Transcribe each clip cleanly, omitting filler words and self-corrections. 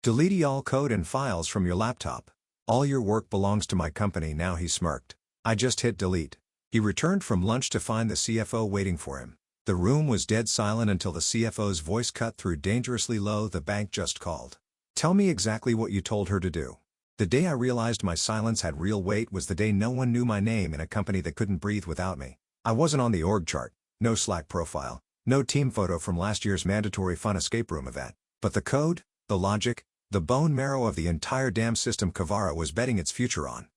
Delete all code and files from your laptop. All your work belongs to my company now, he smirked. I just hit delete. He returned from lunch to find the CFO waiting for him. The room was dead silent until the CFO's voice cut through dangerously low. The bank just called. Tell me exactly what you told her to do. The day I realized my silence had real weight was the day no one knew my name in a company that couldn't breathe without me. I wasn't on the org chart, no Slack profile, no team photo from last year's mandatory fun escape room event. But the code, the logic, the bone marrow of the entire damn system Kavara was betting its future on.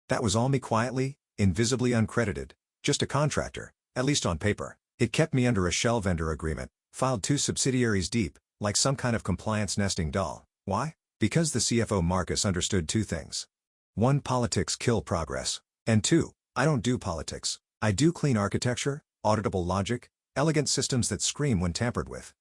That was all me, quietly, invisibly uncredited, just a contractor, at least on paper. It kept me under a shell vendor agreement, filed 2 subsidiaries deep, like some kind of compliance nesting doll. Why? Because the CFO Marcus understood 2 things. 1. Politics kill progress. And 2. I don't do politics. I do clean architecture, auditable logic, elegant systems that scream when tampered with.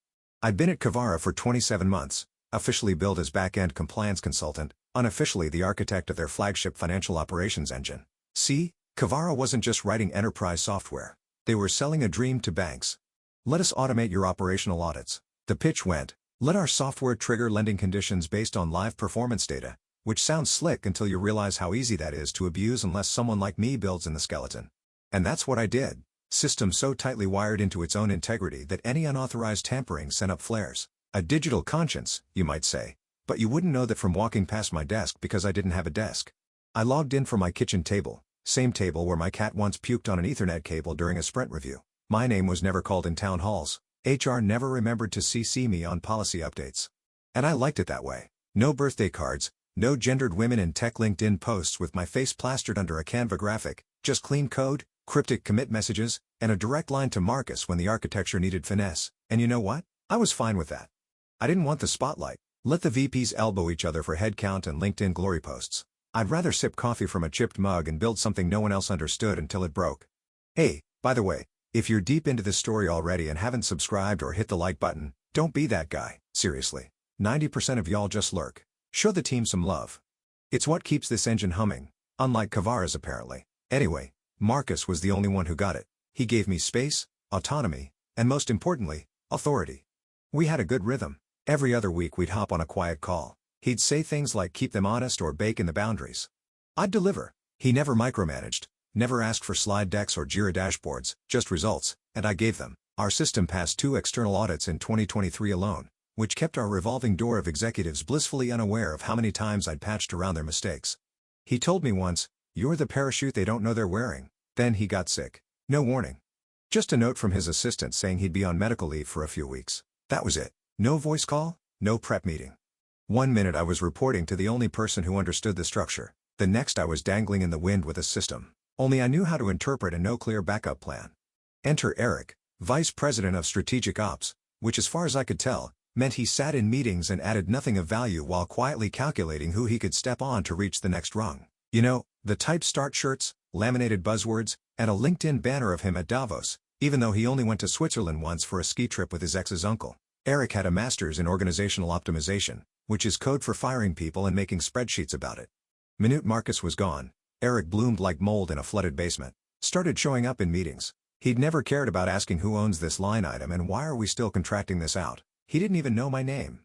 I'd been at Kavara for 27 months, officially billed as back-end compliance consultant, unofficially the architect of their flagship financial operations engine. See, Kavara wasn't just writing enterprise software. They were selling a dream to banks. Let us automate your operational audits. The pitch went, let our software trigger lending conditions based on live performance data, which sounds slick until you realize how easy that is to abuse unless someone like me builds in the skeleton. And that's what I did. System so tightly wired into its own integrity that any unauthorized tampering sent up flares. A digital conscience, you might say, but you wouldn't know that from walking past my desk because I didn't have a desk. I logged in from my kitchen table, same table where my cat once puked on an Ethernet cable during a sprint review. My name was never called in town halls. HR never remembered to CC me on policy updates. And I liked it that way. No birthday cards, no gendered women in tech LinkedIn posts with my face plastered under a Canva graphic, just clean code, cryptic commit messages, and a direct line to Marcus when the architecture needed finesse. And you know what? I was fine with that. I didn't want the spotlight. Let the VPs elbow each other for headcount and LinkedIn glory posts. I'd rather sip coffee from a chipped mug and build something no one else understood until it broke. Hey, by the way, if you're deep into this story already and haven't subscribed or hit the like button, don't be that guy, seriously. 90% of y'all just lurk. Show the team some love. It's what keeps this engine humming, unlike Kavara's apparently. Anyway, Marcus was the only one who got it. He gave me space, autonomy, and most importantly, authority. We had a good rhythm. Every other week we'd hop on a quiet call. He'd say things like keep them honest or bake in the boundaries. I'd deliver. He never micromanaged, never asked for slide decks or Jira dashboards, just results, and I gave them. Our system passed 2 external audits in 2023 alone, which kept our revolving door of executives blissfully unaware of how many times I'd patched around their mistakes. He told me once, "You're the parachute they don't know they're wearing." Then he got sick. No warning. Just a note from his assistant saying he'd be on medical leave for a few weeks. That was it. No voice call, no prep meeting. One minute I was reporting to the only person who understood the structure. The next I was dangling in the wind with a system. Only I knew how to interpret and no clear backup plan. Enter Eric, Vice President of Strategic Ops, which as far as I could tell, meant he sat in meetings and added nothing of value while quietly calculating who he could step on to reach the next rung. You know, the type start shirts, laminated buzzwords, and a LinkedIn banner of him at Davos, even though he only went to Switzerland once for a ski trip with his ex's uncle. Eric had a master's in organizational optimization, which is code for firing people and making spreadsheets about it. Minute Marcus was gone, Eric bloomed like mold in a flooded basement. Started showing up in meetings. He'd never cared about asking who owns this line item and why are we still contracting this out. He didn't even know my name.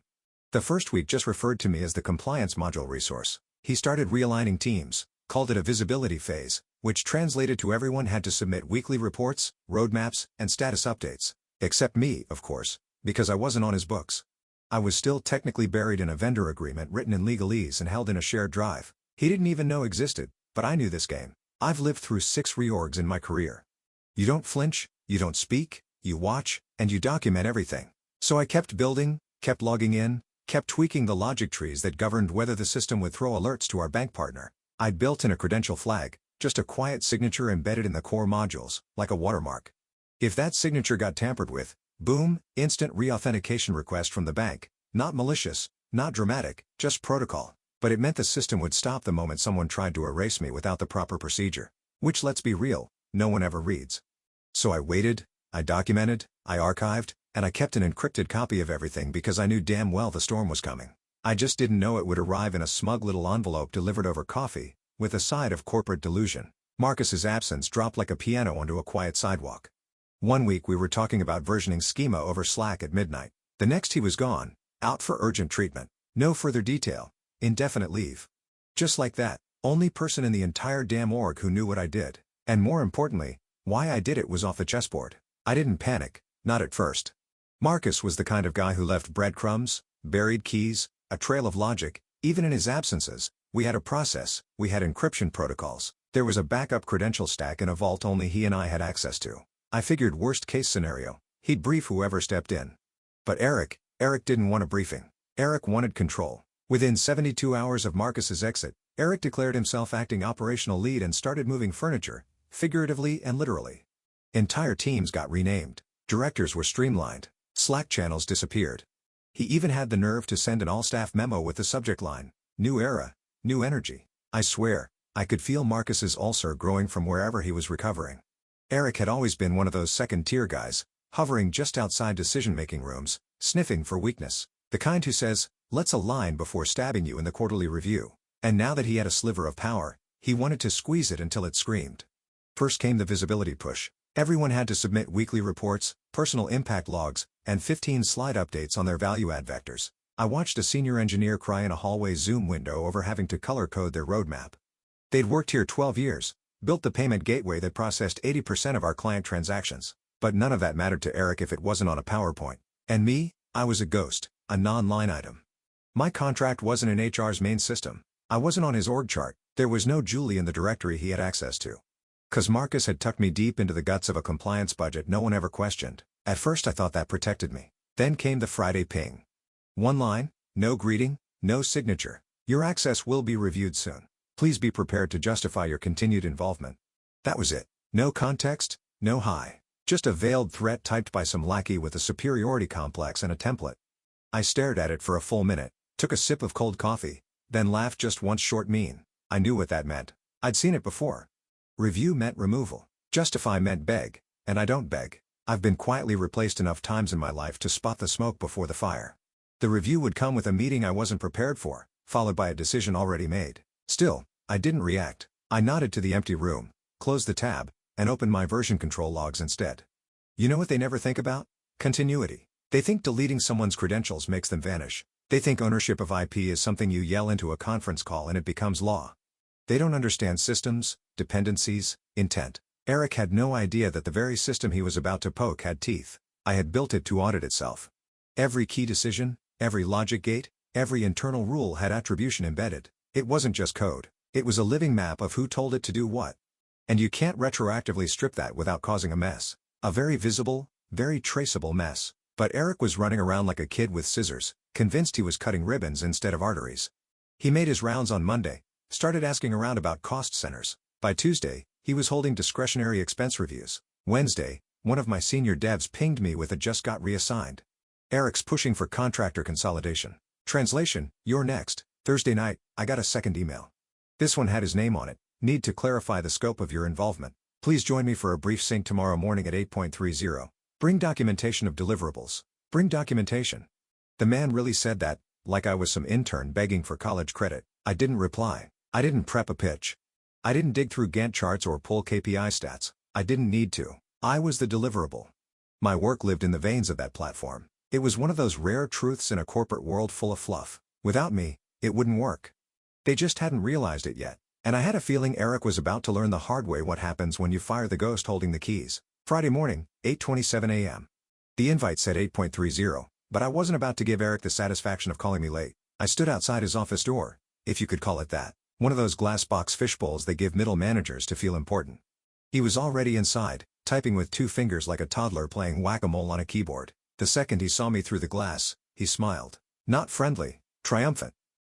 The first week just referred to me as the compliance module resource. He started realigning teams, called it a visibility phase, which translated to everyone had to submit weekly reports, roadmaps, and status updates. Except me, of course, because I wasn't on his books. I was still technically buried in a vendor agreement written in legalese and held in a shared drive. He didn't even know existed, but I knew this game. I've lived through 6 reorgs in my career. You don't flinch, you don't speak, you watch, and you document everything. So I kept building, kept logging in, kept tweaking the logic trees that governed whether the system would throw alerts to our bank partner. I'd built in a credential flag, just a quiet signature embedded in the core modules, like a watermark. If that signature got tampered with, boom, instant re-authentication request from the bank. Not malicious, not dramatic, just protocol. But it meant the system would stop the moment someone tried to erase me without the proper procedure. Which, let's be real, no one ever reads. So I waited, I documented, I archived, and I kept an encrypted copy of everything because I knew damn well the storm was coming. I just didn't know it would arrive in a smug little envelope delivered over coffee, with a side of corporate delusion. Marcus's absence dropped like a piano onto a quiet sidewalk. One week we were talking about versioning schema over Slack at midnight. The next he was gone, out for urgent treatment. No further detail. Indefinite leave. Just like that. Only person in the entire damn org who knew what I did. And more importantly, why I did it was off the chessboard. I didn't panic, not at first. Marcus was the kind of guy who left breadcrumbs, buried keys, a trail of logic. Even in his absences, we had a process, we had encryption protocols. There was a backup credential stack in a vault only he and I had access to. I figured worst case scenario, he'd brief whoever stepped in. But Eric didn't want a briefing. Eric wanted control. Within 72 hours of Marcus's exit, Eric declared himself acting operational lead and started moving furniture, figuratively and literally. Entire teams got renamed. Directors were streamlined. Slack channels disappeared. He even had the nerve to send an all-staff memo with the subject line, "New era, new energy." I swear, I could feel Marcus's ulcer growing from wherever he was recovering. Eric had always been one of those second-tier guys, hovering just outside decision-making rooms, sniffing for weakness. The kind who says, "Let's align" before stabbing you in the quarterly review. And now that he had a sliver of power, he wanted to squeeze it until it screamed. First came the visibility push. Everyone had to submit weekly reports, personal impact logs, and 15 slide updates on their value-add vectors. I watched a senior engineer cry in a hallway Zoom window over having to color-code their roadmap. They'd worked here 12 years, built the payment gateway that processed 80% of our client transactions. But none of that mattered to Eric if it wasn't on a PowerPoint. And me, I was a ghost, a non-line item. My contract wasn't in HR's main system. I wasn't on his org chart. There was no Julie in the directory he had access to. 'Cause Marcus had tucked me deep into the guts of a compliance budget no one ever questioned. At first I thought that protected me. Then came the Friday ping. One line, no greeting, no signature. Your access will be reviewed soon. Please be prepared to justify your continued involvement. That was it. No context, no hi. Just a veiled threat typed by some lackey with a superiority complex and a template. I stared at it for a full minute, took a sip of cold coffee, then laughed just once short mean. I knew what that meant. I'd seen it before. Review meant removal. Justify meant beg. And I don't beg. I've been quietly replaced enough times in my life to spot the smoke before the fire. The review would come with a meeting I wasn't prepared for, followed by a decision already made. Still, I didn't react. I nodded to the empty room, closed the tab, and opened my version control logs instead. You know what they never think about? Continuity. They think deleting someone's credentials makes them vanish. They think ownership of IP is something you yell into a conference call and it becomes law. They don't understand systems, dependencies, intent. Eric had no idea that the very system he was about to poke had teeth. I had built it to audit itself. Every key decision, every logic gate, every internal rule had attribution embedded. It wasn't just code. It was a living map of who told it to do what. And you can't retroactively strip that without causing a mess. A very visible, very traceable mess. But Eric was running around like a kid with scissors, convinced he was cutting ribbons instead of arteries. He made his rounds on Monday, started asking around about cost centers. By Tuesday, he was holding discretionary expense reviews. Wednesday, one of my senior devs pinged me with a "just got reassigned." Eric's pushing for contractor consolidation. Translation, "You're next." Thursday night, I got a second email. This one had his name on it. "Need to clarify the scope of your involvement. Please join me for a brief sync tomorrow morning at 8:30. Bring documentation of deliverables. Bring documentation." The man really said that, like I was some intern begging for college credit. I didn't reply. I didn't prep a pitch. I didn't dig through Gantt charts or pull KPI stats. I didn't need to. I was the deliverable. My work lived in the veins of that platform. It was one of those rare truths in a corporate world full of fluff. Without me, it wouldn't work. They just hadn't realized it yet. And I had a feeling Eric was about to learn the hard way what happens when you fire the ghost holding the keys. Friday morning, 8:27 a.m. The invite said 8:30, but I wasn't about to give Eric the satisfaction of calling me late. I stood outside his office door, if you could call it that. One of those glass box fishbowls they give middle managers to feel important. He was already inside, typing with 2 fingers like a toddler playing whack-a-mole on a keyboard. The second he saw me through the glass, he smiled. Not friendly, triumphant.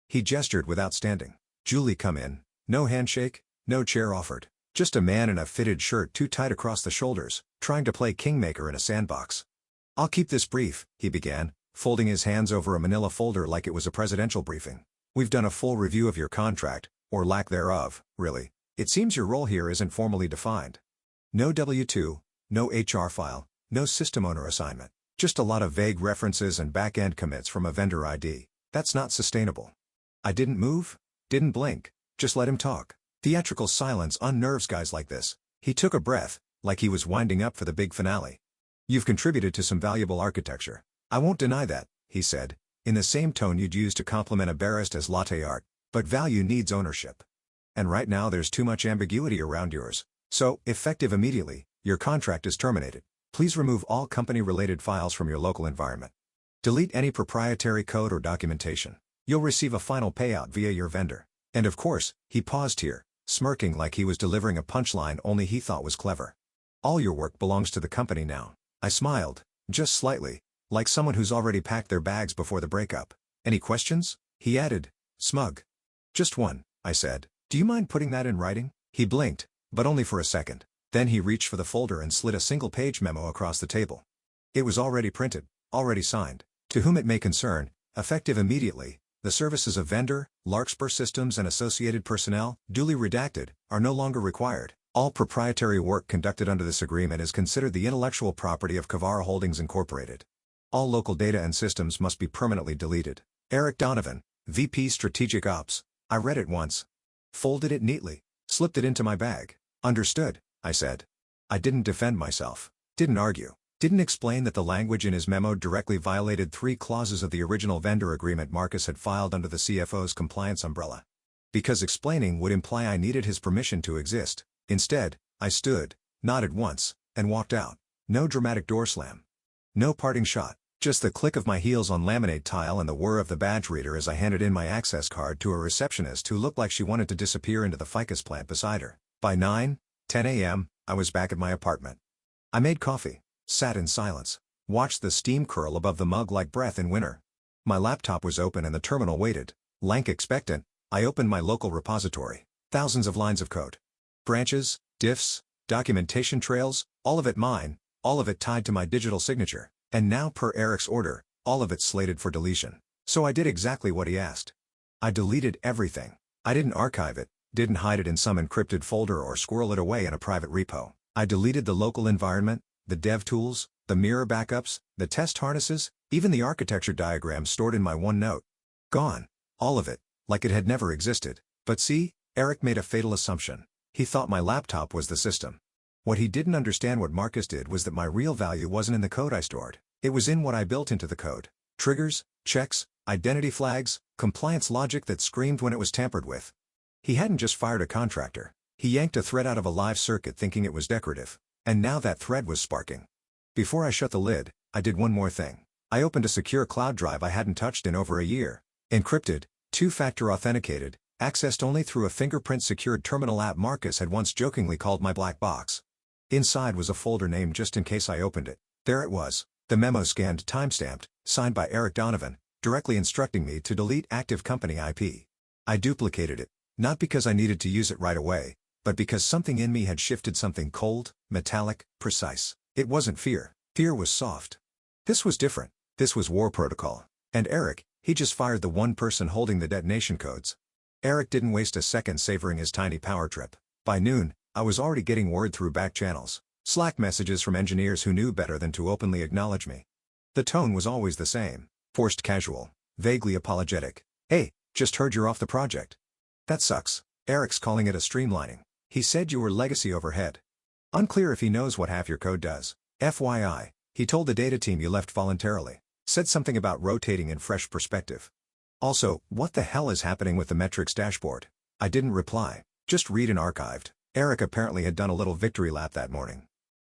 He gestured without standing. "Julie, come in." No handshake, no chair offered. Just a man in a fitted shirt too tight across the shoulders, trying to play kingmaker in a sandbox. "I'll keep this brief," he began, folding his hands over a manila folder like it was a presidential briefing. "We've done a full review of your contract, or lack thereof, really. It seems your role here isn't formally defined. No W-2, no HR file, no system owner assignment. Just a lot of vague references and back-end commits from a vendor ID. That's not sustainable." I didn't move, didn't blink, just let him talk. Theatrical silence unnerves guys like this. He took a breath, like he was winding up for the big finale. "You've contributed to some valuable architecture. I won't deny that," he said. in the same tone you'd use to compliment a barista's latte art, but value needs ownership. And right now there's too much ambiguity around yours. So, effective immediately, your contract is terminated. Please remove all company-related files from your local environment. Delete any proprietary code or documentation. You'll receive a final payout via your vendor. And of course, he paused here, smirking like he was delivering a punchline only he thought was clever. All your work belongs to the company now. I smiled, just slightly, like someone who's already packed their bags before the breakup. Any questions? He added, smug. Just one, I said. Do you mind putting that in writing? He blinked, but only for a second. Then he reached for the folder and slid a single-page memo across the table. It was already printed, already signed. To whom it may concern, effective immediately, the services of vendor, Larkspur Systems and associated personnel, duly redacted, are no longer required. All proprietary work conducted under this agreement is considered the intellectual property of Kavara Holdings Incorporated. All local data and systems must be permanently deleted. Eric Donovan, VP Strategic Ops. I read it once. Folded it neatly. Slipped it into my bag. Understood, I said. I didn't defend myself. Didn't argue. Didn't explain that the language in his memo directly violated 3 clauses of the original vendor agreement Marcus had filed under the CFO's compliance umbrella. Because explaining would imply I needed his permission to exist. Instead, I stood, nodded once, and walked out. No dramatic door slam. No parting shot. Just the click of my heels on laminate tile and the whir of the badge reader as I handed in my access card to a receptionist who looked like she wanted to disappear into the ficus plant beside her. By 9:10 a.m., I was back at my apartment. I made coffee, sat in silence, watched the steam curl above the mug like breath in winter. My laptop was open and the terminal waited. Lank expectant, I opened my local repository. Thousands of lines of code. Branches, diffs, documentation trails, all of it mine, all of it tied to my digital signature. And now per Eric's order, all of it slated for deletion. So I did exactly what he asked. I deleted everything. I didn't archive it, didn't hide it in some encrypted folder or squirrel it away in a private repo. I deleted the local environment, the dev tools, the mirror backups, the test harnesses, even the architecture diagrams stored in my OneNote. Gone. All of it, like it had never existed. But see, Eric made a fatal assumption. He thought my laptop was the system. What he didn't understand what Marcus did was that my real value wasn't in the code I stored. It was in what I built into the code. Triggers, checks, identity flags, compliance logic that screamed when it was tampered with. He hadn't just fired a contractor. He yanked a thread out of a live circuit thinking it was decorative. And now that thread was sparking. Before I shut the lid, I did one more thing. I opened a secure cloud drive I hadn't touched in over a year. Encrypted, 2-factor authenticated, accessed only through a fingerprint-secured terminal app Marcus had once jokingly called my black box. Inside was a folder named just in case I opened it. There it was, the memo scanned timestamped, signed by Eric Donovan, directly instructing me to delete active company IP. I duplicated it, not because I needed to use it right away, but because something in me had shifted something cold, metallic, precise. It wasn't fear. Fear was soft. This was different. This was war protocol. And Eric, he just fired the one person holding the detonation codes. Eric didn't waste a second savoring his tiny power trip. By noon, I was already getting word through back channels, Slack messages from engineers who knew better than to openly acknowledge me. The tone was always the same, forced casual, vaguely apologetic. Hey, just heard you're off the project. That sucks. Eric's calling it a streamlining. He said you were legacy overhead. Unclear if he knows what half your code does. FYI, he told the data team you left voluntarily. Said something about rotating in fresh perspective. Also, what the hell is happening with the metrics dashboard? I didn't reply, just read and archived. Eric apparently had done a little victory lap that morning.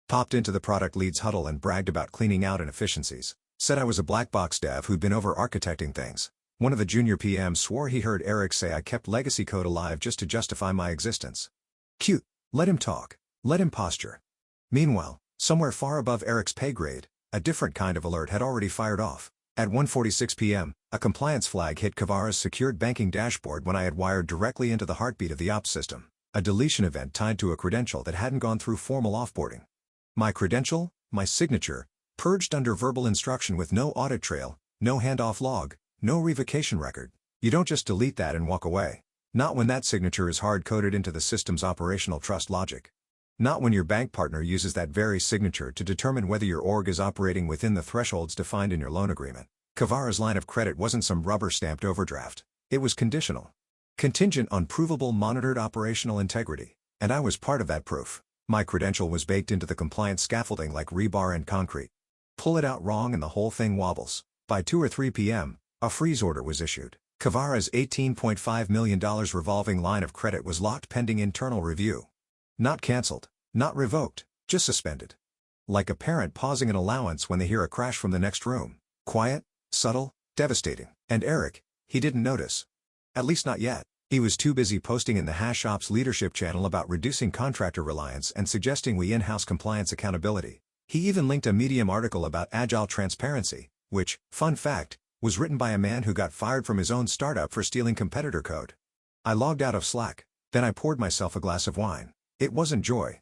Popped into the product lead's huddle and bragged about cleaning out inefficiencies. Said I was a black box dev who'd been over-architecting things. One of the junior PMs swore he heard Eric say I kept legacy code alive just to justify my existence. Cute. Let him talk. Let him posture. Meanwhile, somewhere far above Eric's pay grade, a different kind of alert had already fired off. At 1:46 p.m., a compliance flag hit Kavara's secured banking dashboard when I had wired directly into the heartbeat of the ops system. A deletion event tied to a credential that hadn't gone through formal offboarding. My credential, my signature, purged under verbal instruction with no audit trail, no handoff log, no revocation record. You don't just delete that and walk away. Not when that signature is hard-coded into the system's operational trust logic. Not when your bank partner uses that very signature to determine whether your org is operating within the thresholds defined in your loan agreement. Kavara's line of credit wasn't some rubber-stamped overdraft. It was conditional. Contingent on provable monitored operational integrity, and I was part of that proof. My credential was baked into the compliance scaffolding like rebar and concrete. Pull it out wrong and the whole thing wobbles. By 2 or 3 p.m., A freeze order was issued. Kavara's $18.5 million revolving line of credit was locked pending internal review. Not cancelled, not revoked, just suspended. Like a parent pausing an allowance when they hear a crash from the next room. Quiet, subtle, devastating. And Eric, he didn't notice. At least not yet. He was too busy posting in the Hash Ops leadership channel about reducing contractor reliance and suggesting we in-house compliance accountability. He even linked a Medium article about agile transparency, which, fun fact, was written by a man who got fired from his own startup for stealing competitor code. I logged out of Slack. Then I poured myself a glass of wine. It wasn't joy.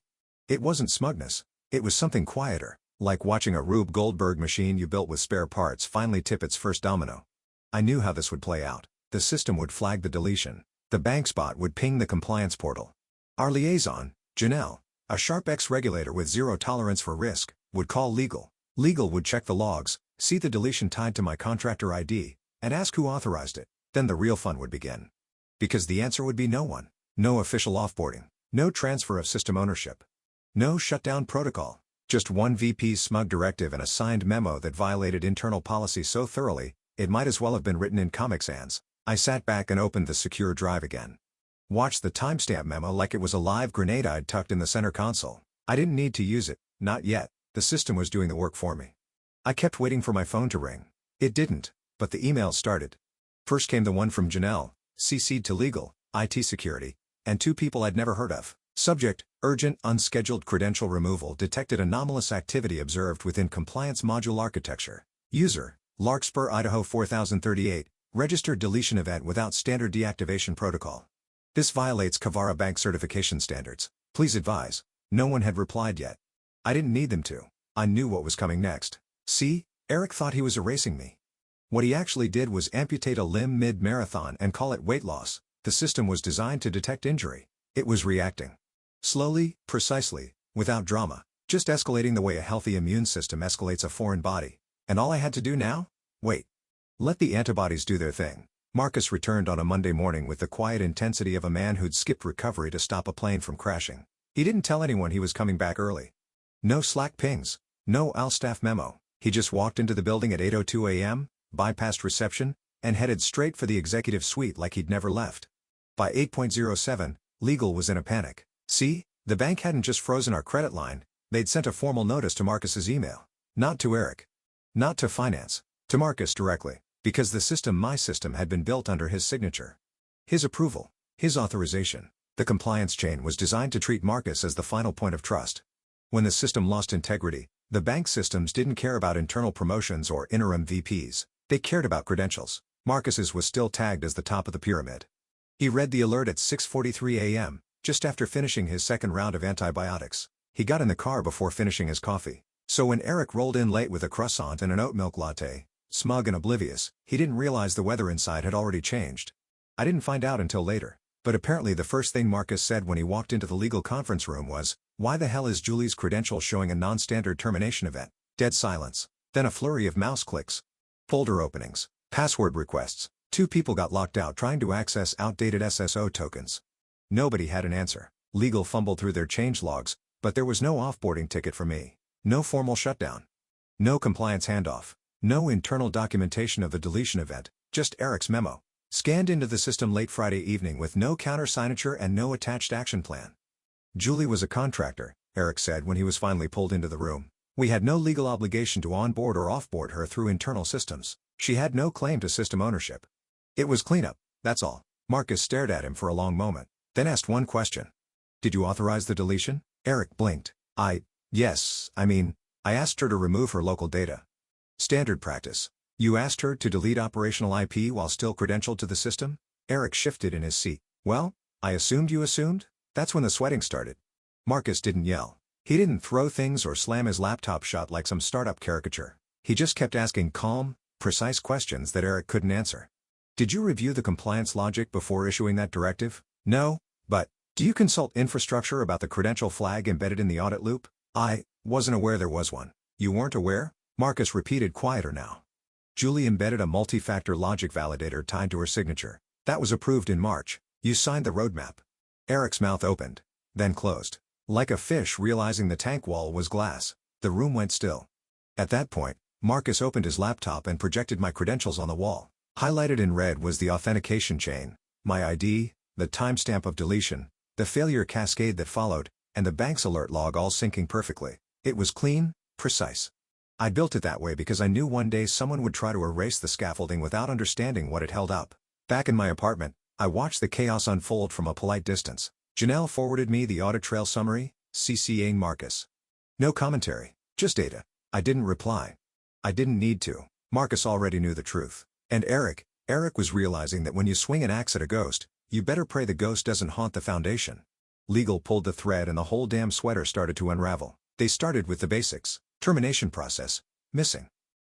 It wasn't smugness. It was something quieter, like watching a Rube Goldberg machine you built with spare parts finally tip its first domino. I knew how this would play out. The system would flag the deletion. The bank spot would ping the compliance portal. Our liaison, Janelle, a sharp ex-regulator with zero tolerance for risk, would call legal. Legal would check the logs, see the deletion tied to my contractor ID, and ask who authorized it. Then the real fun would begin. Because the answer would be no one. No official offboarding. No transfer of system ownership. No shutdown protocol. Just one VP's smug directive and a signed memo that violated internal policy so thoroughly, it might as well have been written in Comic Sans. I sat back and opened the secure drive again. Watched the timestamp memo like it was a live grenade I'd tucked in the center console. I didn't need to use it, not yet. The system was doing the work for me. I kept waiting for my phone to ring. It didn't, but the emails started. First came the one from Janelle, CC'd to legal, IT security, and two people I'd never heard of. Subject, urgent unscheduled credential removal detected anomalous activity observed within compliance module architecture. User, Larkspur Idaho 4038, registered deletion event without standard deactivation protocol. This violates Kavara Bank certification standards. Please advise. No one had replied yet. I didn't need them to. I knew what was coming next. See, Eric thought he was erasing me. What he actually did was amputate a limb mid-marathon and call it weight loss. The system was designed to detect injury. It was reacting. Slowly, precisely, without drama, just escalating the way a healthy immune system escalates a foreign body. And all I had to do now? Wait. Let the antibodies do their thing. Marcus returned on a Monday morning with the quiet intensity of a man who'd skipped recovery to stop a plane from crashing. He didn't tell anyone he was coming back early. No Slack pings. No Alstaff memo. He just walked into the building at 8:02 a.m., bypassed reception, and headed straight for the executive suite like he'd never left. By 8:07, legal was in a panic. See, the bank hadn't just frozen our credit line, they'd sent a formal notice to Marcus's email. Not to Eric. Not to finance. To Marcus directly. Because the system, my system, had been built under his signature. His approval. His authorization. The compliance chain was designed to treat Marcus as the final point of trust. When the system lost integrity, the bank systems didn't care about internal promotions or interim VPs. They cared about credentials. Marcus's was still tagged as the top of the pyramid. He read the alert at 6:43 a.m., just after finishing his second round of antibiotics. He got in the car before finishing his coffee. So when Eric rolled in late with a croissant and an oat milk latte, smug and oblivious, he didn't realize the weather inside had already changed. I didn't find out until later. But apparently the first thing Marcus said when he walked into the legal conference room was, "Why the hell is Julie's credential showing a non-standard termination event?" Dead silence. Then a flurry of mouse clicks. Folder openings. Password requests. Two people got locked out trying to access outdated SSO tokens. Nobody had an answer. Legal fumbled through their change logs, but there was no offboarding ticket for me. No formal shutdown. No compliance handoff. No internal documentation of the deletion event, just Eric's memo. Scanned into the system late Friday evening with no counter-signature and no attached action plan. Julie was a contractor, Eric said when he was finally pulled into the room. We had no legal obligation to onboard or offboard her through internal systems. She had no claim to system ownership. It was cleanup, that's all. Marcus stared at him for a long moment, then asked one question. Did you authorize the deletion? Eric blinked. Yes, I asked her to remove her local data. Standard practice. You asked her to delete operational IP while still credentialed to the system? Eric shifted in his seat. Well, I assumed you assumed? That's when the sweating started. Marcus didn't yell. He didn't throw things or slam his laptop shut like some startup caricature. He just kept asking calm, precise questions that Eric couldn't answer. Did you review the compliance logic before issuing that directive? No, but, do you consult infrastructure about the credential flag embedded in the audit loop? I wasn't aware there was one. You weren't aware? Marcus repeated quieter now. Julie embedded a multi-factor logic validator tied to her signature. That was approved in March. You signed the roadmap. Eric's mouth opened, then closed. Like a fish realizing the tank wall was glass, the room went still. At that point, Marcus opened his laptop and projected my credentials on the wall. Highlighted in red was the authentication chain, my ID, the timestamp of deletion, the failure cascade that followed, and the bank's alert log all syncing perfectly. It was clean, precise. I built it that way because I knew one day someone would try to erase the scaffolding without understanding what it held up. Back in my apartment, I watched the chaos unfold from a polite distance. Janelle forwarded me the audit trail summary, CCing Marcus. No commentary, just data. I didn't reply. I didn't need to. Marcus already knew the truth. And Eric was realizing that when you swing an axe at a ghost, you better pray the ghost doesn't haunt the foundation. Legal pulled the thread and the whole damn sweater started to unravel. They started with the basics. Termination process, missing.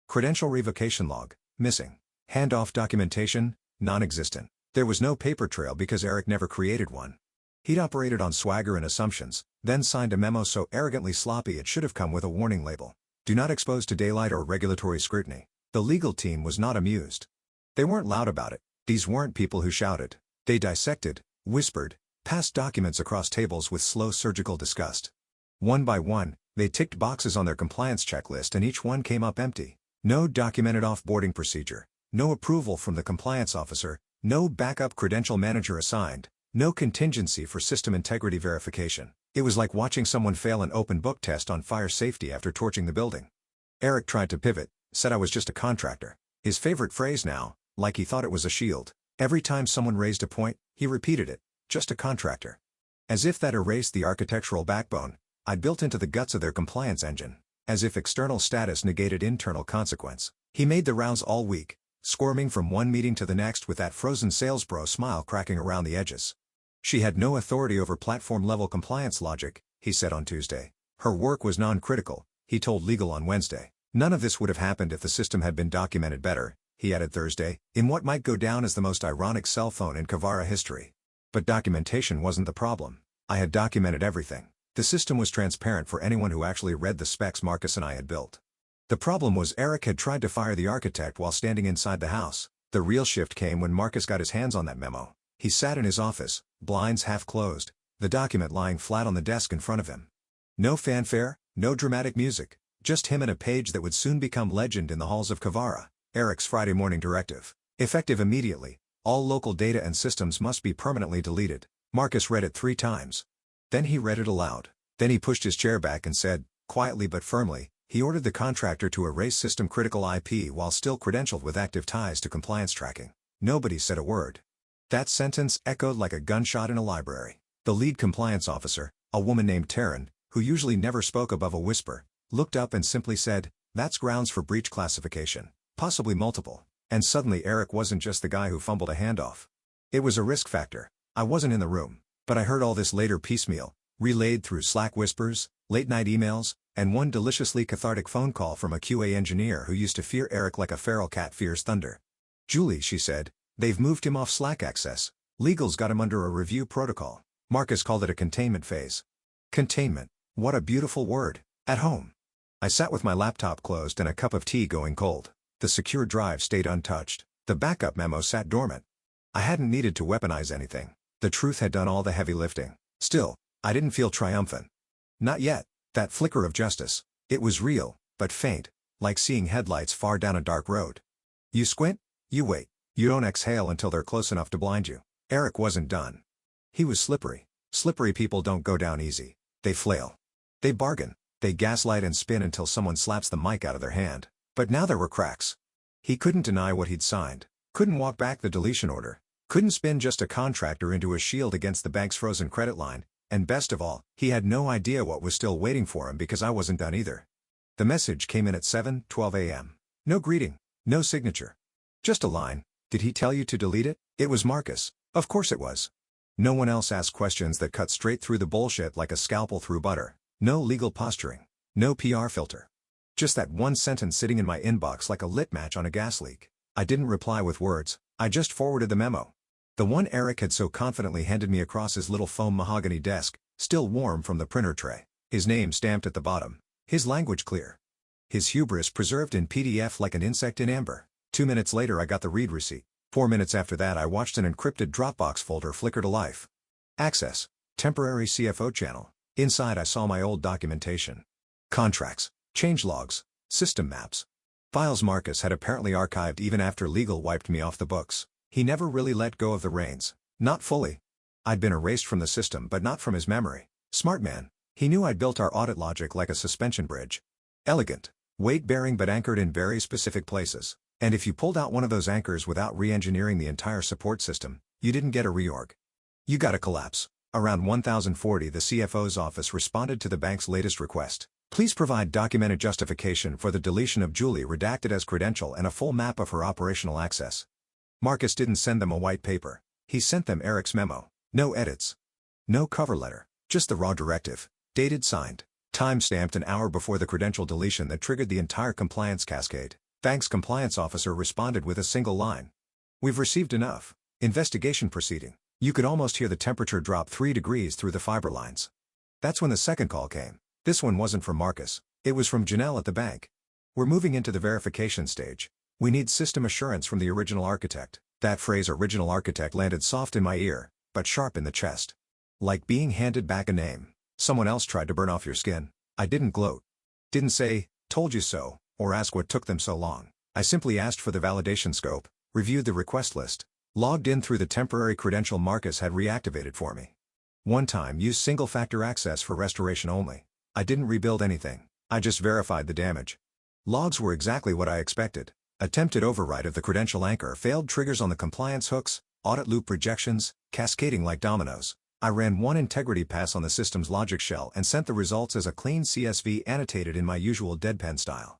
Credential revocation log, missing. Handoff documentation, non-existent. There was no paper trail because Eric never created one. He'd operated on swagger and assumptions, then signed a memo so arrogantly sloppy it should have come with a warning label. Do not expose to daylight or regulatory scrutiny. The legal team was not amused. They weren't loud about it. These weren't people who shouted. They dissected, whispered, passed documents across tables with slow surgical disgust. One by one, they ticked boxes on their compliance checklist and each one came up empty. No documented offboarding procedure, no approval from the compliance officer, no backup credential manager assigned, no contingency for system integrity verification. It was like watching someone fail an open book test on fire safety after torching the building. Eric tried to pivot, said I was just a contractor. His favorite phrase now, like he thought it was a shield. Every time someone raised a point, he repeated it, just a contractor. As if that erased the architectural backbone I'd built into the guts of their compliance engine. As if external status negated internal consequence. He made the rounds all week, squirming from one meeting to the next with that frozen sales bro smile cracking around the edges. She had no authority over platform-level compliance logic, he said on Tuesday. Her work was non-critical, he told legal on Wednesday. None of this would have happened if the system had been documented better, he added Thursday, in what might go down as the most ironic cell phone in Kavara history. But documentation wasn't the problem. I had documented everything. The system was transparent for anyone who actually read the specs Marcus and I had built. The problem was Eric had tried to fire the architect while standing inside the house. The real shift came when Marcus got his hands on that memo. He sat in his office, blinds half closed, the document lying flat on the desk in front of him. No fanfare, no dramatic music, just him and a page that would soon become legend in the halls of Kavara. Eric's Friday morning directive. Effective immediately, all local data and systems must be permanently deleted. Marcus read it 3 times. Then he read it aloud. Then he pushed his chair back and said, quietly but firmly, he ordered the contractor to erase system-critical IP while still credentialed with active ties to compliance tracking. Nobody said a word. That sentence echoed like a gunshot in a library. The lead compliance officer, a woman named Taryn, who usually never spoke above a whisper, looked up and simply said, that's grounds for breach classification, possibly multiple. And suddenly Eric wasn't just the guy who fumbled a handoff. It was a risk factor. I wasn't in the room. But I heard all this later piecemeal, relayed through Slack whispers, late-night emails, and one deliciously cathartic phone call from a QA engineer who used to fear Eric like a feral cat fears thunder. Julie, she said, they've moved him off Slack access. Legal's got him under a review protocol. Marcus called it a containment phase. Containment. What a beautiful word. At home. I sat with my laptop closed and a cup of tea going cold. The secure drive stayed untouched. The backup memo sat dormant. I hadn't needed to weaponize anything. The truth had done all the heavy lifting. Still, I didn't feel triumphant. Not yet. That flicker of justice. It was real, but faint, like seeing headlights far down a dark road. You squint, you wait. You don't exhale until they're close enough to blind you. Eric wasn't done. He was slippery. Slippery people don't go down easy. They flail. They bargain. They gaslight and spin until someone slaps the mic out of their hand. But now there were cracks. He couldn't deny what he'd signed. Couldn't walk back the deletion order. Couldn't spin just a contractor into a shield against the bank's frozen credit line, and best of all, he had no idea what was still waiting for him because I wasn't done either. The message came in at 7:12 a.m. No greeting, no signature. Just a line. Did he tell you to delete it? It was Marcus. Of course it was. No one else asked questions that cut straight through the bullshit like a scalpel through butter. No legal posturing. No PR filter. Just that one sentence sitting in my inbox like a lit match on a gas leak. I didn't reply with words, I just forwarded the memo. The one Eric had so confidently handed me across his little foam mahogany desk, still warm from the printer tray. His name stamped at the bottom. His language clear. His hubris preserved in PDF like an insect in amber. 2 minutes later I got the read receipt. 4 minutes after that I watched an encrypted Dropbox folder flicker to life. Access. Temporary CFO channel. Inside I saw my old documentation. Contracts. Change logs. System maps. Files Marcus had apparently archived even after legal wiped me off the books. He never really let go of the reins. Not fully. I'd been erased from the system but not from his memory. Smart man. He knew I'd built our audit logic like a suspension bridge. Elegant. Weight-bearing but anchored in very specific places. And if you pulled out one of those anchors without re-engineering the entire support system, you didn't get a reorg. You got a collapse. Around 1040 the CFO's office responded to the bank's latest request. Please provide documented justification for the deletion of Julie redacted as credential and a full map of her operational access. Marcus didn't send them a white paper. He sent them Eric's memo. No edits. No cover letter. Just the raw directive. Dated, signed. Time-stamped an hour before the credential deletion that triggered the entire compliance cascade. Bank's compliance officer responded with a single line. We've received enough. Investigation proceeding. You could almost hear the temperature drop 3 degrees through the fiber lines. That's when the second call came. This one wasn't from Marcus. It was from Janelle at the bank. We're moving into the verification stage. We need system assurance from the original architect. That phrase original architect landed soft in my ear, but sharp in the chest. Like being handed back a name. Someone else tried to burn off your skin. I didn't gloat. Didn't say, told you so, or ask what took them so long. I simply asked for the validation scope, reviewed the request list, logged in through the temporary credential Marcus had reactivated for me. One time used single-factor access for restoration only. I didn't rebuild anything. I just verified the damage. Logs were exactly what I expected. Attempted override of the credential anchor failed triggers on the compliance hooks, audit loop rejections, cascading like dominoes. I ran one integrity pass on the system's logic shell and sent the results as a clean CSV annotated in my usual deadpan style.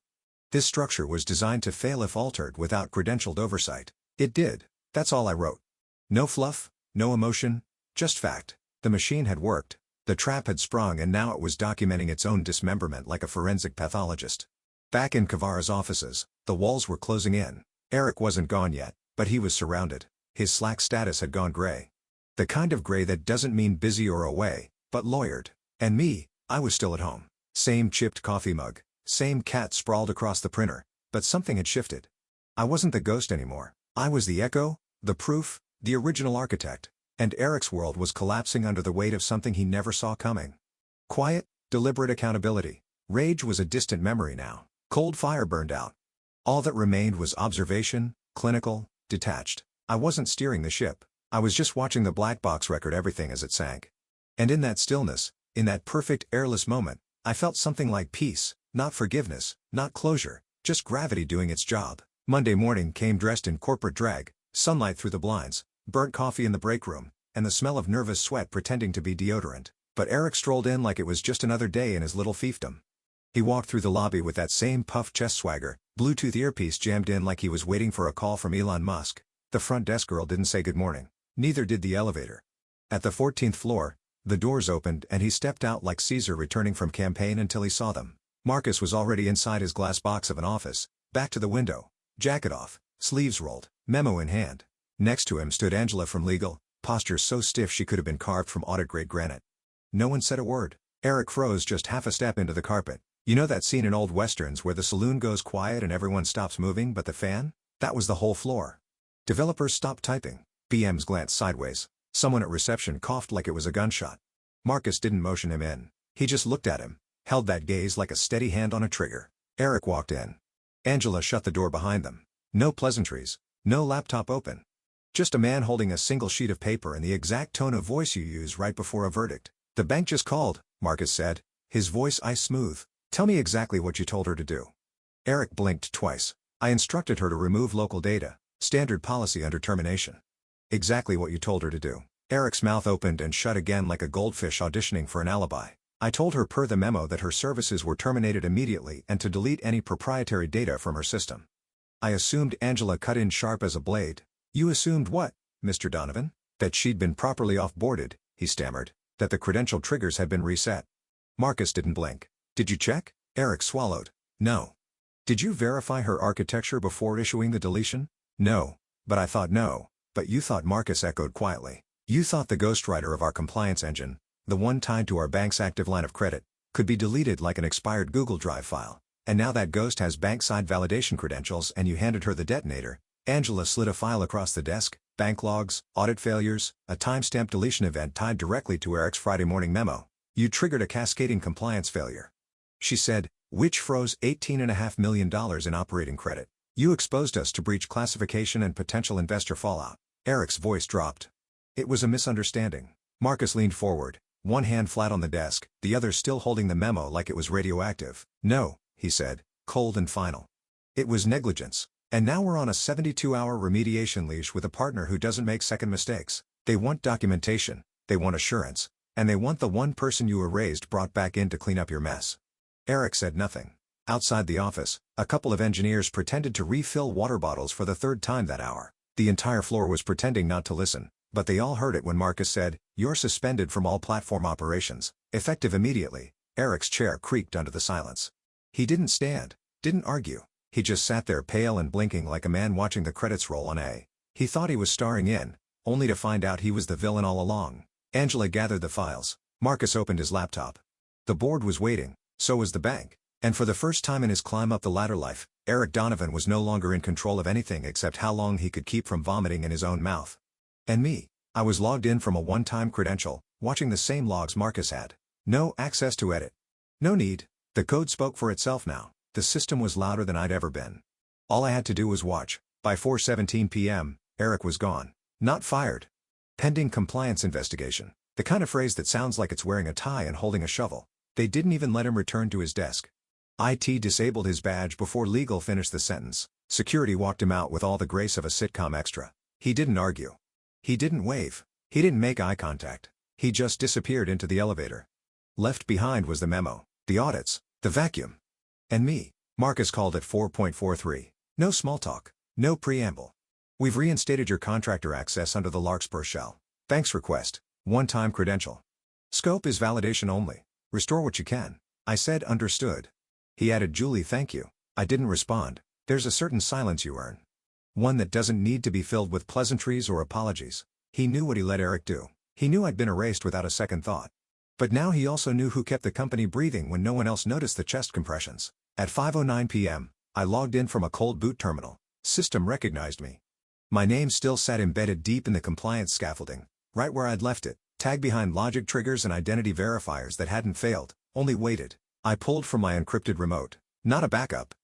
This structure was designed to fail if altered without credentialed oversight. It did. That's all I wrote. No fluff, no emotion, just fact. The machine had worked. The trap had sprung and now it was documenting its own dismemberment like a forensic pathologist. Back in Kavara's offices, the walls were closing in. Eric wasn't gone yet, but he was surrounded. His Slack status had gone gray. The kind of gray that doesn't mean busy or away, but lawyered. And me, I was still at home. Same chipped coffee mug, same cat sprawled across the printer, but something had shifted. I wasn't the ghost anymore. I was the echo, the proof, the original architect. And Eric's world was collapsing under the weight of something he never saw coming. Quiet, deliberate accountability. Rage was a distant memory now. Cold fire burned out. All that remained was observation, clinical, detached. I wasn't steering the ship. I was just watching the black box record everything as it sank. And in that stillness, in that perfect airless moment, I felt something like peace, not forgiveness, not closure, just gravity doing its job. Monday morning came dressed in corporate drag, sunlight through the blinds, burnt coffee in the break room, and the smell of nervous sweat pretending to be deodorant. But Eric strolled in like it was just another day in his little fiefdom. He walked through the lobby with that same puffed chest swagger, Bluetooth earpiece jammed in like he was waiting for a call from Elon Musk. The front desk girl didn't say good morning. Neither did the elevator. At the 14th floor, the doors opened and he stepped out like Caesar returning from campaign until he saw them. Marcus was already inside his glass box of an office, back to the window, jacket off, sleeves rolled, memo in hand. Next to him stood Angela from legal, posture so stiff she could have been carved from audit-grade granite. No one said a word. Eric froze just half a step into the carpet. You know that scene in old westerns where the saloon goes quiet and everyone stops moving but the fan? That was the whole floor. Developers stopped typing. PMs glanced sideways. Someone at reception coughed like it was a gunshot. Marcus didn't motion him in. He just looked at him, held that gaze like a steady hand on a trigger. Eric walked in. Angela shut the door behind them. No pleasantries. No laptop open. Just a man holding a single sheet of paper and the exact tone of voice you use right before a verdict. The bank just called, Marcus said, his voice ice smooth. Tell me exactly what you told her to do. Eric blinked twice. I instructed her to remove local data, standard policy under termination. Exactly what you told her to do. Eric's mouth opened and shut again like a goldfish auditioning for an alibi. I told her per the memo that her services were terminated immediately and to delete any proprietary data from her system. I assumed Angela cut in sharp as a blade. You assumed what, Mr. Donovan? That she'd been properly off-boarded, he stammered. That the credential triggers had been reset. Marcus didn't blink. Did you check? Eric swallowed. No. Did you verify her architecture before issuing the deletion? No. But I thought no. But you thought, Marcus echoed quietly. You thought the ghostwriter of our compliance engine, the one tied to our bank's active line of credit, could be deleted like an expired Google Drive file. And now that ghost has bank-side validation credentials and you handed her the detonator. Angela slid a file across the desk, bank logs, audit failures, a timestamp deletion event tied directly to Eric's Friday morning memo. You triggered a cascading compliance failure. She said, which froze $18.5 million in operating credit. You exposed us to breach classification and potential investor fallout. Eric's voice dropped. It was a misunderstanding. Marcus leaned forward, one hand flat on the desk, the other still holding the memo like it was radioactive. No, he said, cold and final. It was negligence. And now we're on a 72-hour remediation leash with a partner who doesn't make second mistakes. They want documentation, they want assurance, and they want the one person you erased brought back in to clean up your mess. Eric said nothing. Outside the office, a couple of engineers pretended to refill water bottles for the third time that hour. The entire floor was pretending not to listen, but they all heard it when Marcus said, "You're suspended from all platform operations, effective immediately." Eric's chair creaked under the silence. He didn't stand, didn't argue. He just sat there pale and blinking like a man watching the credits roll on A. He thought he was starring in, only to find out he was the villain all along. Angela gathered the files. Marcus opened his laptop. The board was waiting, so was the bank. And for the first time in his climb up the ladder life, Eric Donovan was no longer in control of anything except how long he could keep from vomiting in his own mouth. And me. I was logged in from a one-time credential, watching the same logs Marcus had. No access to edit. No need. The code spoke for itself now. The system was louder than I'd ever been. All I had to do was watch. By 4:17 p.m., Eric was gone. Not fired. Pending compliance investigation. The kind of phrase that sounds like it's wearing a tie and holding a shovel. They didn't even let him return to his desk. IT disabled his badge before legal finished the sentence. Security walked him out with all the grace of a sitcom extra. He didn't argue. He didn't wave. He didn't make eye contact. He just disappeared into the elevator. Left behind was the memo, the audits, the vacuum. And me. Marcus called at 4.43. No small talk. No preamble. We've reinstated your contractor access under the Larkspur shell. Thanks request. One-time credential. Scope is validation only. Restore what you can. I said understood. He added, Julie, thank you. I didn't respond. There's a certain silence you earn. One that doesn't need to be filled with pleasantries or apologies. He knew what he let Eric do. He knew I'd been erased without a second thought. But now he also knew who kept the company breathing when no one else noticed the chest compressions. At 5:09 p.m., I logged in from a cold boot terminal. System recognized me. My name still sat embedded deep in the compliance scaffolding, right where I'd left it, tagged behind logic triggers and identity verifiers that hadn't failed, only waited. I pulled from my encrypted remote. Not a backup.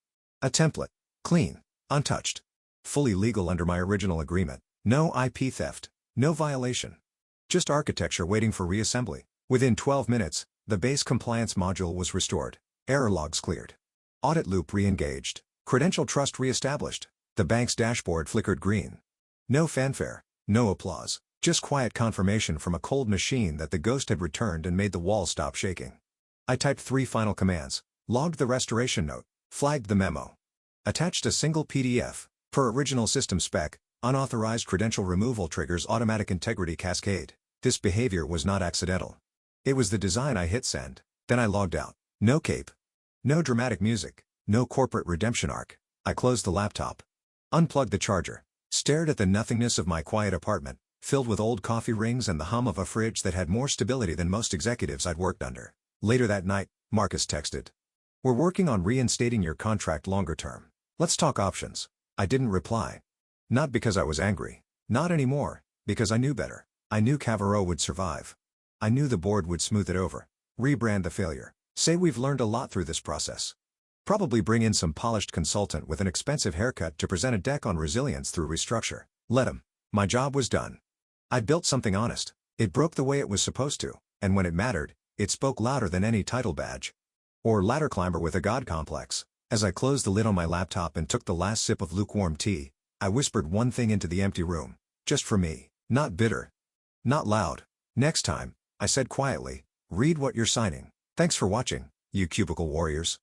A template. Clean. Untouched. Fully legal under my original agreement. No IP theft. No violation. Just architecture waiting for reassembly. Within 12 minutes, the base compliance module was restored. Error logs cleared. Audit loop re-engaged. Credential trust re-established. The bank's dashboard flickered green. No fanfare. No applause. Just quiet confirmation from a cold machine that the ghost had returned and made the wall stop shaking. I typed 3 final commands. Logged the restoration note. Flagged the memo. Attached a single PDF. Per original system spec, unauthorized credential removal triggers automatic integrity cascade. This behavior was not accidental. It was the design. I hit send. Then I logged out. No cape. No dramatic music. No corporate redemption arc. I closed the laptop. Unplugged the charger. Stared at the nothingness of my quiet apartment, filled with old coffee rings and the hum of a fridge that had more stability than most executives I'd worked under. Later that night, Marcus texted. We're working on reinstating your contract longer term. Let's talk options. I didn't reply. Not because I was angry. Not anymore, because I knew better. I knew Cavero would survive. I knew the board would smooth it over. Rebrand the failure. Say we've learned a lot through this process. Probably bring in some polished consultant with an expensive haircut to present a deck on resilience through restructure. Let him. My job was done. I'd built something honest. It broke the way it was supposed to, and when it mattered, it spoke louder than any title badge. Or ladder climber with a god complex. As I closed the lid on my laptop and took the last sip of lukewarm tea, I whispered one thing into the empty room. Just for me. Not bitter. Not loud. Next time, I said quietly, read what you're signing. Thanks for watching, you cubicle warriors.